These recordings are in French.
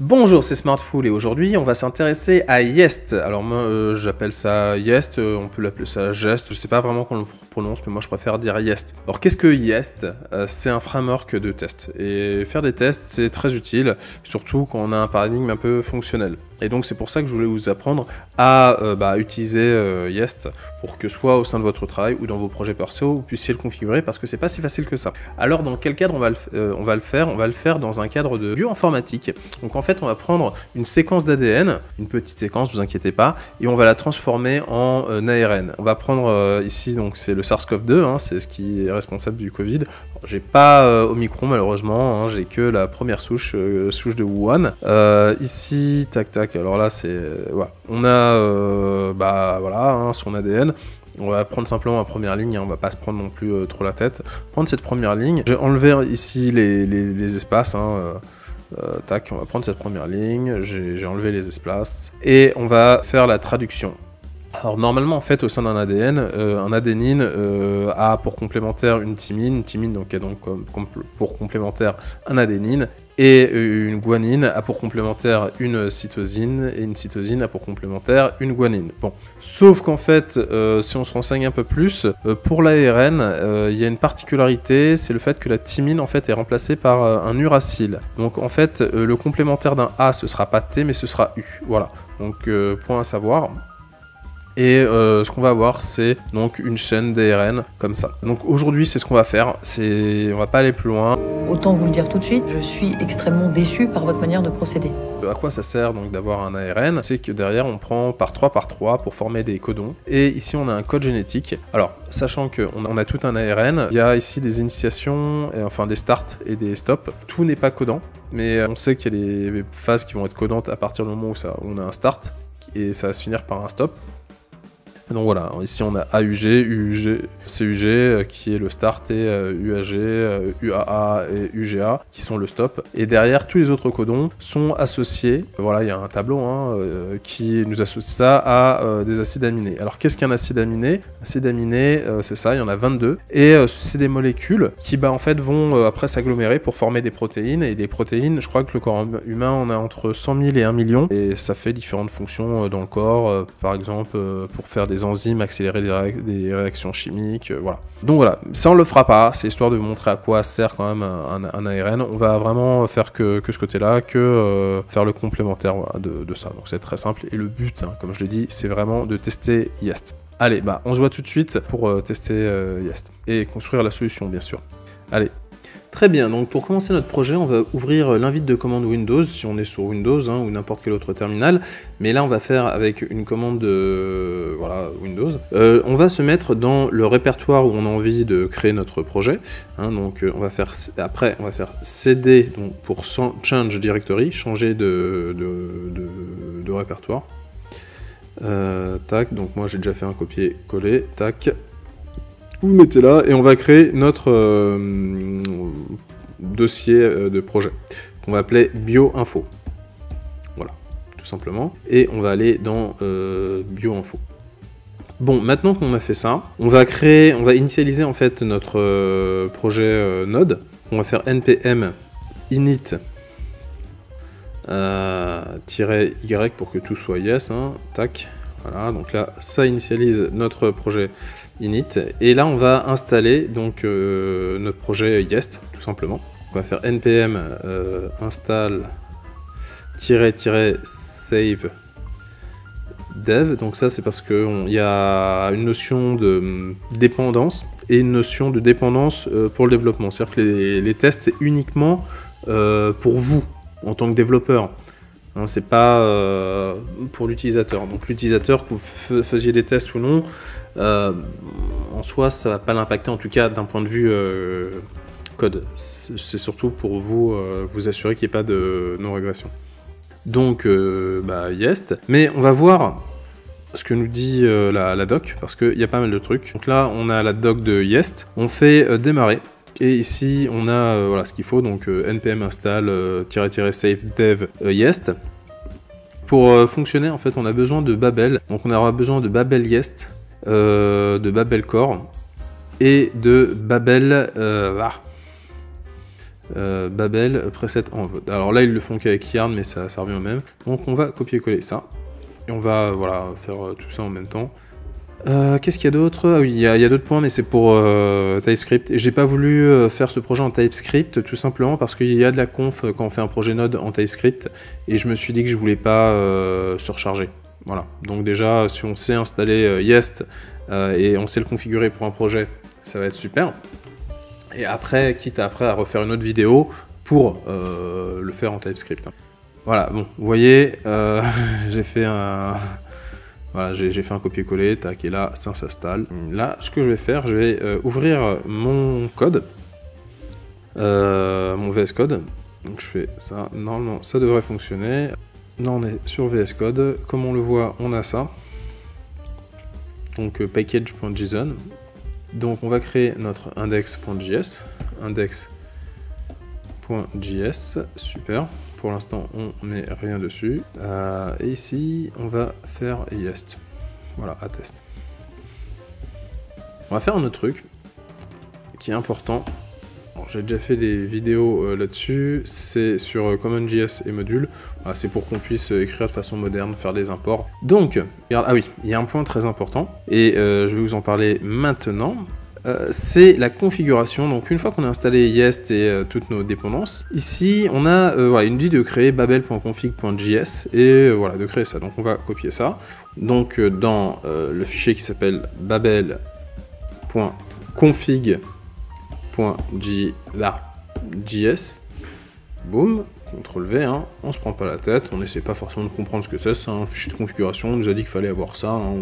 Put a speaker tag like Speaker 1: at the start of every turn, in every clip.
Speaker 1: Bonjour, c'est Smartful et aujourd'hui on va s'intéresser à Jest. Alors moi j'appelle ça Jest, on peut l'appeler ça Jest, je sais pas vraiment comment on le prononce mais moi je préfère dire Jest. Alors qu'est-ce que Jest? C'est un framework de test et faire des tests c'est très utile, surtout quand on a un paradigme un peu fonctionnel. Et donc c'est pour ça que je voulais vous apprendre à utiliser Jest pour que soit au sein de votre travail ou dans vos projets perso vous puissiez le configurer parce que c'est pas si facile que ça. Alors dans quel cadre on va le faire? On va le faire dans un cadre de bioinformatique. Donc en fait on va prendre une séquence d'ADN, une petite séquence, vous inquiétez pas, et on va la transformer en ARN. On va prendre ici donc c'est le SARS-CoV-2, hein, c'est ce qui est responsable du Covid. J'ai pas Omicron malheureusement, hein, j'ai que la première souche de Wuhan. Ici tac tac. Alors là, c'est voilà. On a voilà, hein, son ADN. On va prendre simplement la première ligne, hein, on va pas se prendre non plus trop la tête. Prendre cette première ligne. J'ai enlevé ici les espaces. Hein, tac, on va prendre cette première ligne. J'ai enlevé les espaces et on va faire la traduction. Alors normalement en fait au sein d'un ADN, un adénine a pour complémentaire une thymine donc a donc pour complémentaire un adénine, et une guanine a pour complémentaire une cytosine, et une cytosine a pour complémentaire une guanine. Bon, sauf qu'en fait, si on se renseigne un peu plus, pour l'ARN, il y a une particularité, c'est le fait que la thymine en fait est remplacée par un uracile. Donc en fait, le complémentaire d'un A, ce sera pas T, mais ce sera U. Voilà, donc point à savoir. Et ce qu'on va avoir, c'est donc une chaîne d'ARN comme ça. Donc aujourd'hui, c'est ce qu'on va faire. On va pas aller plus loin.
Speaker 2: Autant vous le dire tout de suite, je suis extrêmement déçu par votre manière de procéder.
Speaker 1: À quoi ça sert donc d'avoir un ARN? C'est que derrière, on prend par 3 pour former des codons. Et ici, on a un code génétique. Alors, sachant qu'on a tout un ARN, il y a ici des initiations, enfin des starts et des stops. Tout n'est pas codant, mais on sait qu'il y a des phases qui vont être codantes à partir du moment où on a un start, et ça va se finir par un stop. Donc voilà, ici on a AUG, UUG, CUG qui est le start, et UAG, UAA et UGA qui sont le stop. Et derrière, tous les autres codons sont associés. Voilà, il y a un tableau qui nous associe ça à des acides aminés. Alors qu'est-ce qu'un acide aminé? Acide aminé, c'est ça, il y en a 22. Et c'est des molécules qui en fait vont après s'agglomérer pour former des protéines. Et des protéines, je crois que le corps humain en a entre 100 000 et 1 million. Et ça fait différentes fonctions dans le corps, par exemple pour faire des enzymes, accélérer des réactions chimiques, voilà. Donc voilà, ça on le fera pas, c'est histoire de vous montrer à quoi sert quand même un ARN. On va vraiment faire que ce côté-là, faire le complémentaire voilà, de ça. Donc c'est très simple, et le but, hein, comme je l'ai dit, c'est vraiment de tester Jest. Allez, on se voit tout de suite pour tester Jest, et construire la solution bien sûr. Allez. Très bien, donc pour commencer notre projet, on va ouvrir l'invite de commande Windows, si on est sur Windows hein, ou n'importe quel autre terminal, mais là on va faire avec une commande de Windows. On va se mettre dans le répertoire où on a envie de créer notre projet, hein, donc on va faire CD donc, pour Change Directory, changer de répertoire. Tac, donc moi j'ai déjà fait un copier-coller, tac. Vous mettez là et on va créer notre dossier de projet qu'on va appeler bioinfo. Voilà, tout simplement. Et on va aller dans bioinfo. Bon, maintenant qu'on a fait ça, on va initialiser en fait notre projet Node. On va faire npm init -y pour que tout soit yes. Hein, tac. Voilà, donc là, ça initialise notre projet init, et là on va installer donc notre projet Jest, tout simplement. On va faire npm install -save dev, donc ça c'est parce qu'il y a une notion de dépendance et une notion de dépendance pour le développement, c'est-à-dire que les tests c'est uniquement pour vous en tant que développeur. Hein, c'est pas pour l'utilisateur. Donc l'utilisateur, que vous faisiez des tests ou non, en soi ça va pas l'impacter, en tout cas d'un point de vue code. C'est surtout pour vous vous assurer qu'il n'y ait pas de non-régression. Donc Jest, mais on va voir ce que nous dit la doc, parce qu'il y a pas mal de trucs. Donc là on a la doc de Jest, on fait démarrer. Et ici, on a voilà, ce qu'il faut, donc npm install -save dev Jest. Pour fonctionner, en fait, on a besoin de Babel. Donc on aura besoin de Babel Jest, de Babel Core et de Babel Babel preset env. Alors là, ils le font qu'avec Yarn, mais ça revient au même. Donc on va copier-coller ça. Et on va voilà, faire tout ça en même temps. Qu'est-ce qu'il y a d'autre? Ah oui, il y a d'autres points, mais c'est pour TypeScript. Et j'ai pas voulu faire ce projet en TypeScript, tout simplement parce qu'il y a de la conf quand on fait un projet Node en TypeScript, et je me suis dit que je voulais pas surcharger. Voilà. Donc déjà, si on sait installer Jest et on sait le configurer pour un projet, ça va être super. Et après, quitte après à refaire une autre vidéo pour le faire en TypeScript. Voilà, bon, vous voyez, j'ai fait un... Voilà, j'ai fait un copier-coller, tac, et là, ça s'installe. Là, ce que je vais faire, je vais ouvrir mon code, mon VS Code. Donc je fais ça, normalement, ça devrait fonctionner. Là, on est sur VS Code. Comme on le voit, on a ça. Donc package.json. Donc on va créer notre index.js. Index.js, super. Pour l'instant, on met rien dessus. Et ici, on va faire Jest. Voilà, attest. On va faire un autre truc qui est important. J'ai déjà fait des vidéos là-dessus. C'est sur CommonJS et modules. Voilà, c'est pour qu'on puisse écrire de façon moderne, faire des imports. Donc, ah oui, il y a un point très important. Et je vais vous en parler maintenant. C'est la configuration. Donc une fois qu'on a installé Jest et toutes nos dépendances, ici on a voilà, une dit de créer babel.config.js et voilà, de créer ça. Donc on va copier ça. Donc dans le fichier qui s'appelle babel.config.js, boum, CTRL V, hein, on se prend pas la tête, on n'essaie pas forcément de comprendre ce que c'est un fichier de configuration, on nous a dit qu'il fallait avoir ça, hein,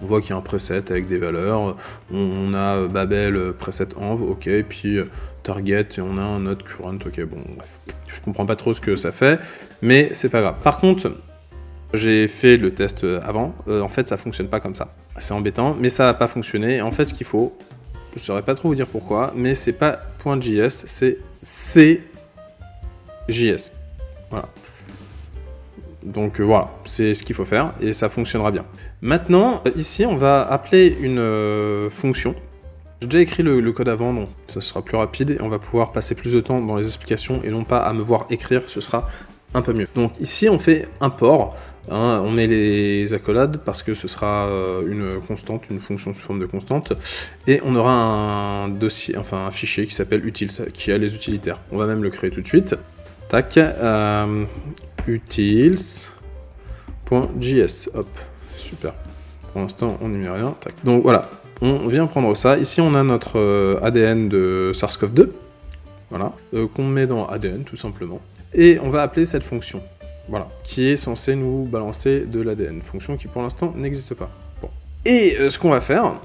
Speaker 1: on voit qu'il y a un preset avec des valeurs, on a Babel preset env, ok, et puis target, et on a un node current, ok, bon, bref, je comprends pas trop ce que ça fait, mais c'est pas grave. Par contre, j'ai fait le test avant, en fait ça fonctionne pas comme ça, c'est embêtant, mais ça va pas fonctionner, en fait ce qu'il faut, je saurais pas trop vous dire pourquoi, mais c'est pas .js, c'est CJS. Voilà. Donc voilà, c'est ce qu'il faut faire et ça fonctionnera bien. Maintenant, ici, on va appeler une fonction. J'ai déjà écrit le code avant, donc ça sera plus rapide et on va pouvoir passer plus de temps dans les explications et non pas à me voir écrire, ce sera un peu mieux. Donc ici, on fait import. Hein, on met les accolades parce que ce sera une constante, une fonction sous forme de constante, et on aura un dossier, enfin un fichier qui s'appelle utils, qui a les utilitaires. On va même le créer tout de suite. Tac, utils.js, hop, super. Pour l'instant, on n'y met rien. Tac. Donc voilà, on vient prendre ça. Ici, on a notre ADN de SARS-CoV-2, voilà, qu'on met dans ADN tout simplement, et on va appeler cette fonction. Voilà, qui est censé nous balancer de l'ADN, fonction qui pour l'instant n'existe pas. Bon. Et ce qu'on va faire,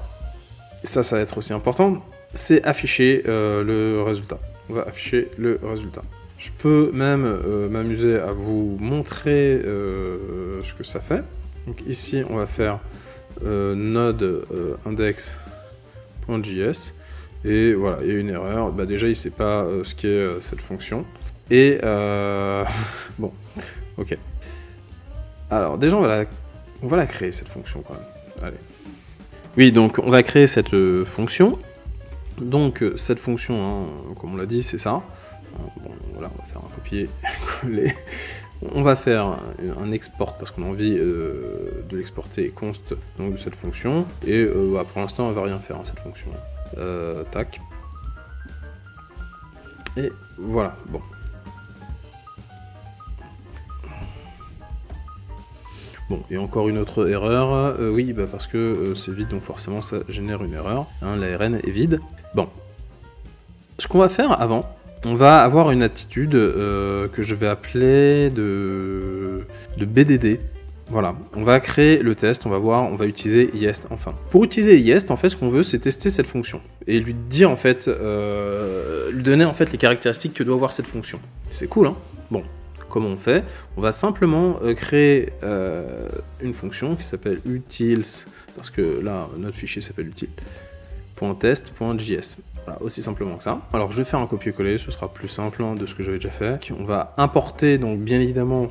Speaker 1: ça va être aussi important, c'est afficher le résultat. On va afficher le résultat. Je peux même m'amuser à vous montrer ce que ça fait. Donc ici, on va faire node index.js, et voilà, il y a une erreur. Bah, déjà, il ne sait pas ce qu'est cette fonction. Et bon. Ok. Alors déjà on va la créer cette fonction quand même. Allez. Oui, donc on va créer cette fonction. Donc cette fonction, hein, comme on l'a dit, c'est ça. Bon, voilà, on va faire un copier-coller. On va faire un export parce qu'on a envie de l'exporter const donc de cette fonction. Et bah, pour l'instant on va rien faire à cette fonction. Tac. Et voilà. Bon. Bon, et encore une autre erreur, oui, bah parce que c'est vide, donc forcément ça génère une erreur, hein, l'ARN est vide. Bon, ce qu'on va faire avant, on va avoir une attitude que je vais appeler de BDD. Voilà, on va créer le test, on va voir, on va utiliser Jest enfin. Pour utiliser Jest, en fait, ce qu'on veut, c'est tester cette fonction et lui dire en fait, lui donner en fait les caractéristiques que doit avoir cette fonction. C'est cool, hein? Bon. Comment on fait? On va simplement créer une fonction qui s'appelle utils, parce que là, notre fichier s'appelle util.test.js. Voilà, aussi simplement que ça. Alors, je vais faire un copier-coller, ce sera plus simple hein, de ce que j'avais déjà fait. On va importer, donc, bien évidemment,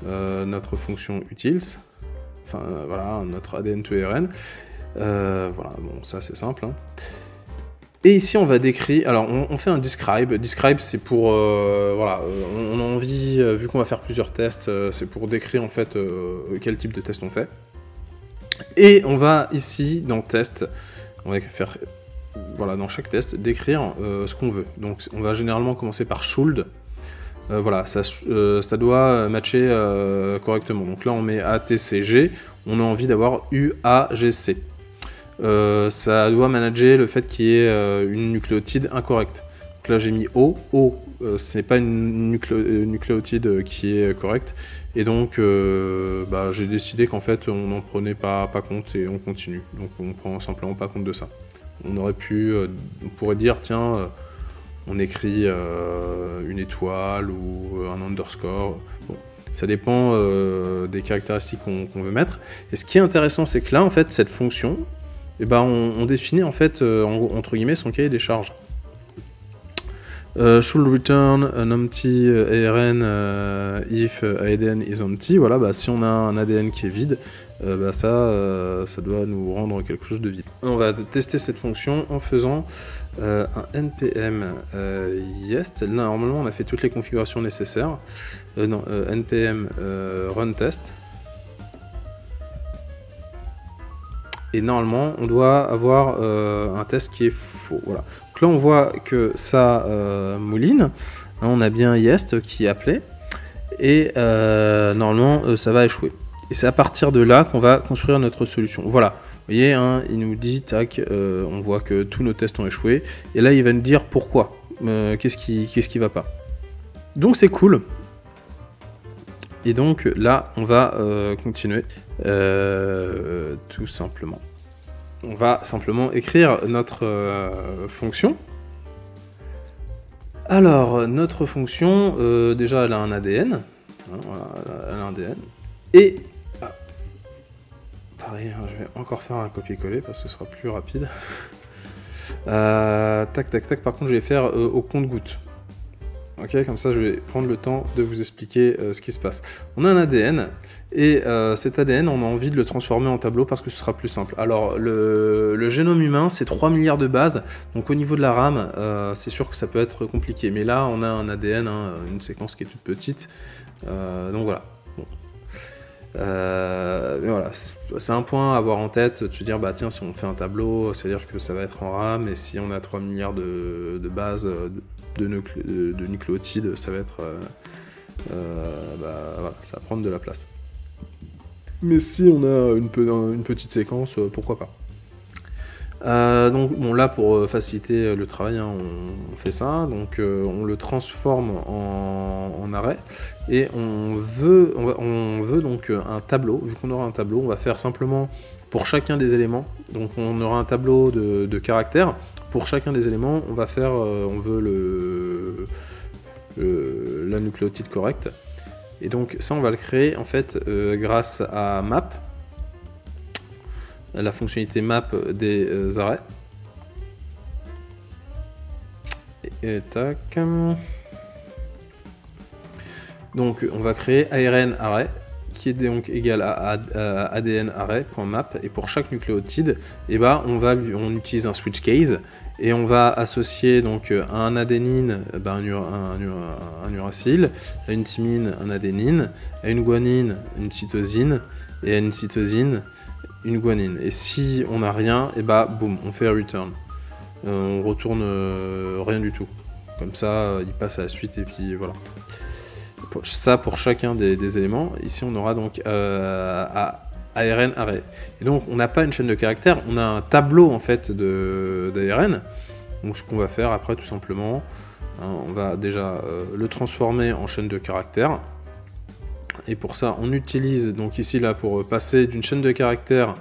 Speaker 1: notre fonction utils, enfin, voilà, notre ADN to ARN. Voilà, bon, ça, c'est simple. Hein. Et ici, on va décrire. Alors, on fait un describe. Describe, c'est pour voilà, on a envie, vu qu'on va faire plusieurs tests, c'est pour décrire en fait quel type de test on fait. Et on va ici dans test, on va faire voilà dans chaque test décrire ce qu'on veut. Donc, on va généralement commencer par should. Voilà, ça doit matcher correctement. Donc là, on met ATCG. On a envie d'avoir UAGC. Ça doit manager le fait qu'il y ait une nucléotide incorrecte. Donc là j'ai mis O. O, ce n'est pas une nucléotide qui est correcte. Et donc j'ai décidé qu'en fait on n'en prenait pas compte et on continue. Donc on prend simplement pas compte de ça. On aurait pu, on pourrait dire tiens, on écrit une étoile ou un underscore. Bon. Ça dépend des caractéristiques qu'on veut mettre. Et ce qui est intéressant, c'est que là, en fait, cette fonction, eh ben, on définit en fait, entre guillemets, son cahier des charges. Should return an empty ARN if ADN is empty. Voilà, bah, si on a un ADN qui est vide, ça doit nous rendre quelque chose de vide. On va tester cette fonction en faisant un npm yest. Là, normalement, on a fait toutes les configurations nécessaires. Npm run test. Et normalement, on doit avoir un test qui est faux. Voilà. Donc là, on voit que ça mouline. On a bien yest qui est appelé. Et normalement, ça va échouer. Et c'est à partir de là qu'on va construire notre solution. Voilà. Vous voyez, hein, il nous dit, tac, on voit que tous nos tests ont échoué. Et là, il va nous dire pourquoi. Qu'est-ce qui va pas. Donc, c'est cool. Et donc là, on va continuer tout simplement. On va simplement écrire notre fonction. Alors, notre fonction, déjà, elle a un ADN. Hein, voilà, elle a un ADN. Et, pareil, hein, je vais encore faire un copier-coller parce que ce sera plus rapide. Tac, tac, tac. Par contre, je vais faire au compte-gouttes. Ok, comme ça je vais prendre le temps de vous expliquer ce qui se passe. On a un ADN, et cet ADN, on a envie de le transformer en tableau parce que ce sera plus simple. Alors, le génome humain, c'est 3 milliards de bases, donc au niveau de la RAM, c'est sûr que ça peut être compliqué. Mais là, on a un ADN, hein, une séquence qui est toute petite, donc voilà. Bon. Mais voilà, c'est un point à avoir en tête, de se dire, bah tiens, si on fait un tableau, c'est-à-dire que ça va être en RAM, et si on a 3 milliards de bases de nucléotides, ça va être voilà, ça va prendre de la place. Mais si on a une petite séquence, pourquoi pas. Donc bon, là pour faciliter le travail, hein, on fait ça, donc on le transforme en arrêt, et on veut donc un tableau. Vu qu'on aura un tableau, on va faire simplement pour chacun des éléments, donc on aura un tableau de caractères. Pour chacun des éléments, on va faire, on veut la nucléotide correcte. Et donc ça, on va le créer en fait grâce à map, la fonctionnalité map des arrêts. Et tac. Donc on va créer ARN array, qui est donc égal à ADN array.map, et pour chaque nucléotide, et bah, on utilise un switch case, et on va associer donc à un adénine un uracile, à une thymine un adénine, à une guanine une cytosine, et à une cytosine une guanine. Et si on n'a rien, et bah boum, on fait return. On retourne rien du tout. Comme ça, il passe à la suite, et puis voilà. Ça pour chacun des éléments. Ici on aura donc ARN array. Et donc on n'a pas une chaîne de caractères, on a un tableau en fait d'ARN. Donc ce qu'on va faire après, tout simplement, hein, on va déjà le transformer en chaîne de caractères. Et pour ça on utilise donc ici là, pour passer d'une chaîne de caractères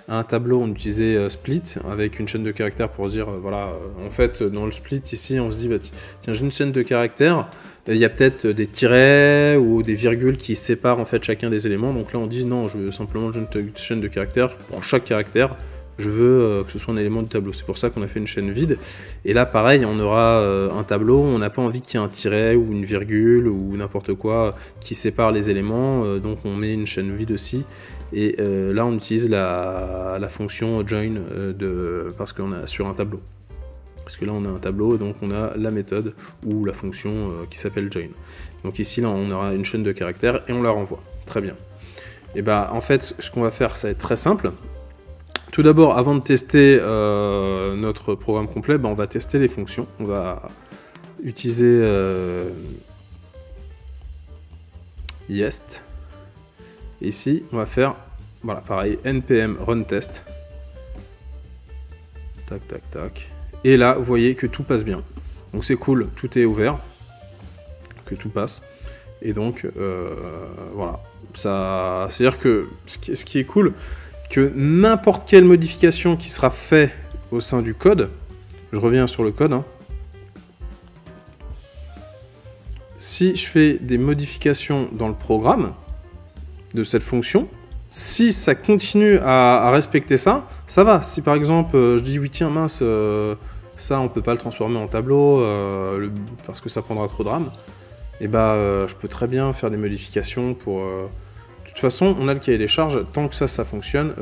Speaker 1: à un tableau, on utilisait split avec une chaîne de caractères pour dire voilà, en fait dans le split ici on se dit bah, tiens, j'ai une chaîne de caractères, il y a peut-être des tirets ou des virgules qui séparent en fait chacun des éléments. Donc là on dit non, je veux simplement une chaîne de caractères. Pour chaque caractère, je veux que ce soit un élément du tableau. C'est pour ça qu'on a fait une chaîne vide. Et là pareil, on aura un tableau, on n'a pas envie qu'il y ait un tiret ou une virgule ou n'importe quoi qui sépare les éléments, donc on met une chaîne vide aussi. Et là on utilise la fonction join parce qu'on est sur un tableau. Parce que là, on a un tableau, donc on a la méthode ou la fonction qui s'appelle join. Donc ici, là, on aura une chaîne de caractères et on la renvoie. Très bien. Et bah, en fait, ce qu'on va faire, ça va être très simple. Tout d'abord, avant de tester notre programme complet, bah, on va tester les fonctions. On va utiliser yest. Et ici, on va faire, voilà, pareil, npm run test. Tac, tac, tac. Et là, vous voyez que tout passe bien. Donc c'est cool, tout est ouvert, que tout passe. Et donc, voilà. C'est-à-dire que ce qui est cool, que n'importe quelle modification qui sera faite au sein du code, je reviens sur le code, hein. Si je fais des modifications dans le programme de cette fonction, si ça continue à respecter ça, ça va. Si par exemple, je dis oui, tiens, mince, ça on peut pas le transformer en tableau parce que ça prendra trop de RAM, et bah je peux très bien faire des modifications pour... De toute façon, on a le cahier des charges, tant que ça fonctionne,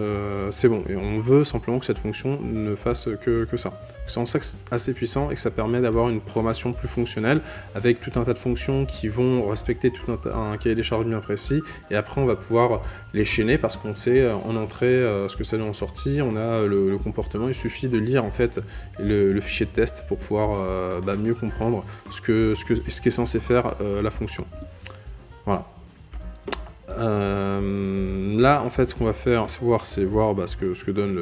Speaker 1: c'est bon. Et on veut simplement que cette fonction ne fasse que ça. C'est en ça que c'est assez puissant et que ça permet d'avoir une programmation plus fonctionnelle avec tout un tas de fonctions qui vont respecter tout un cahier des charges bien précis. Et après, on va pouvoir les chaîner parce qu'on sait en entrée ce que ça donne en sortie. On a le comportement. Il suffit de lire en fait le fichier de test pour pouvoir mieux comprendre ce qu'est censé faire la fonction. Voilà. Là, en fait, ce qu'on va faire, c'est voir ce que donne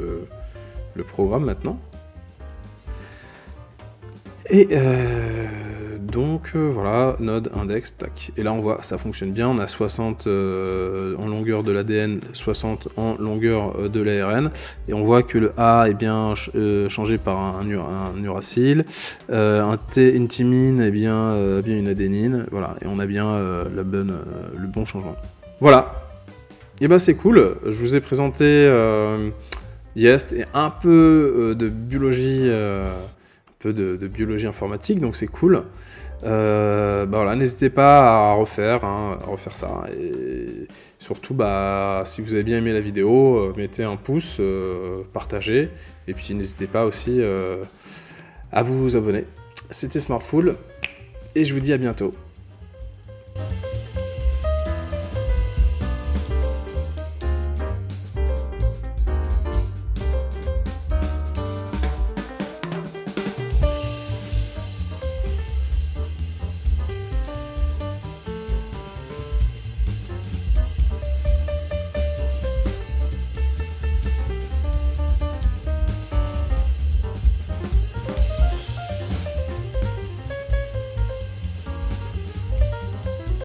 Speaker 1: le programme maintenant. Et donc, voilà, node, index, tac. Et là, on voit, ça fonctionne bien. On a 60 en longueur de l'ADN, 60 en longueur de l'ARN. Et on voit que le A est bien changé par un uracile. Une thymine est bien une adénine. Voilà, et on a bien le bon changement. Voilà, et bah c'est cool, je vous ai présenté Yest et un peu de biologie, de biologie informatique, donc c'est cool. Voilà, n'hésitez pas à refaire ça, et surtout si vous avez bien aimé la vidéo, mettez un pouce, partagez, et puis n'hésitez pas aussi à vous abonner. C'était Smartful, et je vous dis à bientôt.